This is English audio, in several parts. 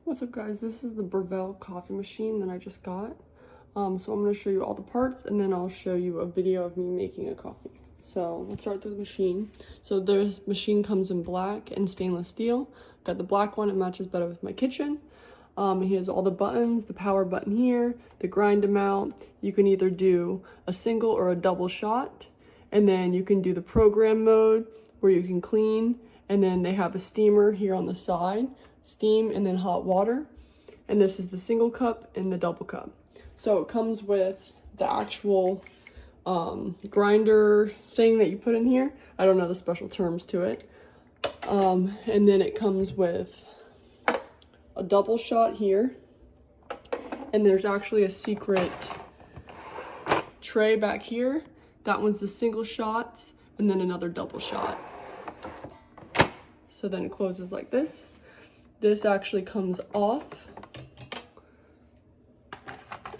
What's up guys, this is the Breville coffee machine that I just got. So I'm going to show you all the parts and then I'll show you a video of me making a coffee. So let's start with the machine. So the machine comes in black and stainless steel. Got the black one, it matches better with my kitchen. It has all the buttons, the power button here, the grind amount. You can either do a single or a double shot. And then you can do the program mode where you can clean. And then they have a steamer here on the side, steam and then hot water. And this is the single cup and the double cup. So it comes with the actual grinder thing that you put in here. I don't know the special terms to it. And then it comes with a double shot here. And there's actually a secret tray back here. That one's the single shots and then another double shot. So then it closes like this. This actually comes off.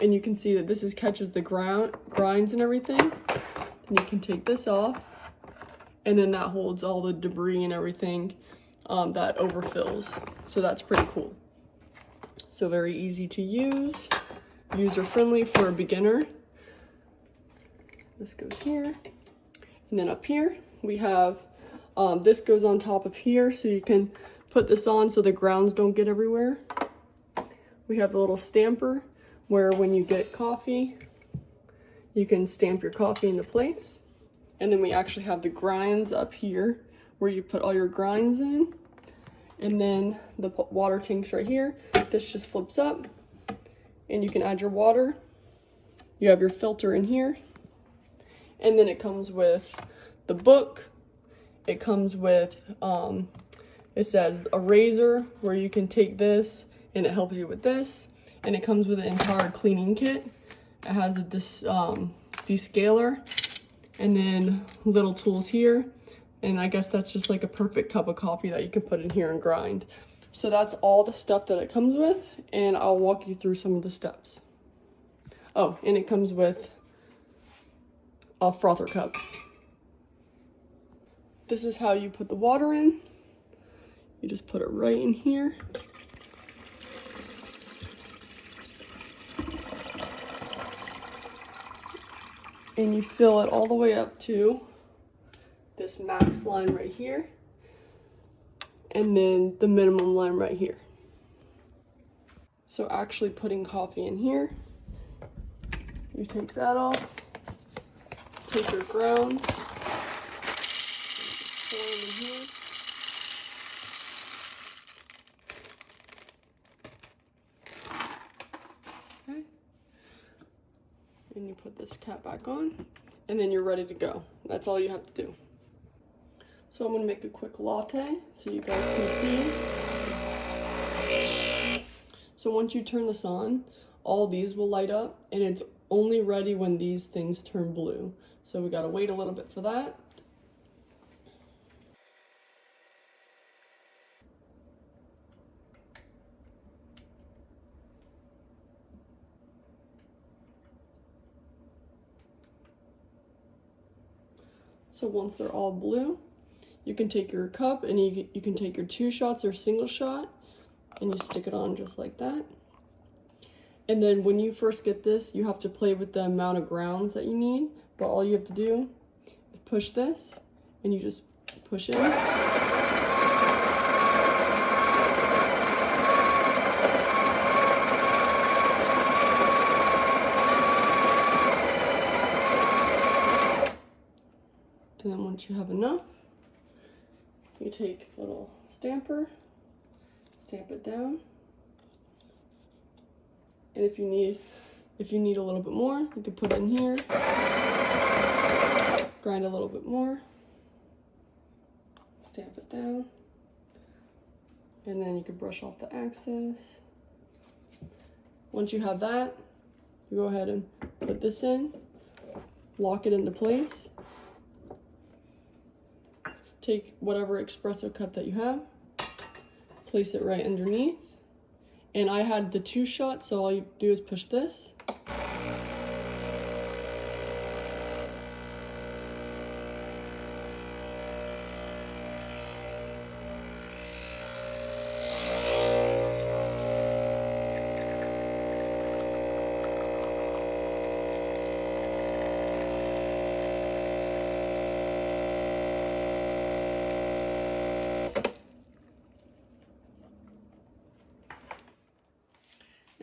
And you can see that this catches the grinds and everything. And you can take this off. And then that holds all the debris and everything that overfills. So that's pretty cool. So very easy to use. User friendly for a beginner. This goes here. And then up here we have, this goes on top of here so you can put this on so the grounds don't get everywhere. We have the little stamper where when you get coffee, you can stamp your coffee into place. And then we actually have the grinds up here where you put all your grinds in. And then the water tanks right here. This just flips up and you can add your water. You have your filter in here. And then it comes with the book. It comes with, it says a razor where you can take this and it helps you with this. And it comes with an entire cleaning kit. It has a descaler and then little tools here. And I guess that's just like a perfect cup of coffee that you can put in here and grind. So that's all the stuff that it comes with. And I'll walk you through some of the steps. Oh, and it comes with a frother cup. This is how you put the water in. You just put it right in here. And you fill it all the way up to this max line right here. And then the minimum line right here. So actually putting coffee in here, you take that off, take your grounds, pour them in here. Okay. And you put this cap back on, and then you're ready to go. That's all you have to do. So I'm gonna make a quick latte so you guys can see. So once you turn this on, all these will light up, and it's only ready when these things turn blue. So we gotta wait a little bit for that. So once they're all blue, you can take your cup and you can take your 2 shots or single shot and you stick it on just like that. And then when you first get this, you have to play with the amount of grounds that you need, but all you have to do is push this and you just push it. And then once you have enough, you take a little stamper, stamp it down. And if you need a little bit more, you can put it in here. Grind a little bit more. Stamp it down. And then you can brush off the excess. Once you have that, you go ahead and put this in, lock it into place. Take whatever espresso cup that you have, place it right underneath. And I had the 2 shots, so all you do is push this.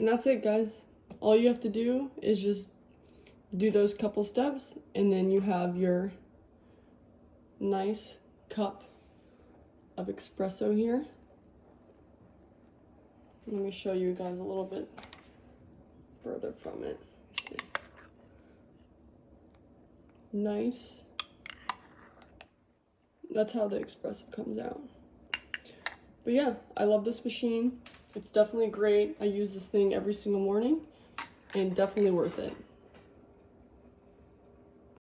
And that's it, guys. All you have to do is just do those couple steps, and then you have your nice cup of espresso here. Let me show you guys a little bit further from it. Let's see. Nice. That's how the espresso comes out. But yeah, I love this machine. It's definitely great. I use this thing every single morning, and definitely worth it.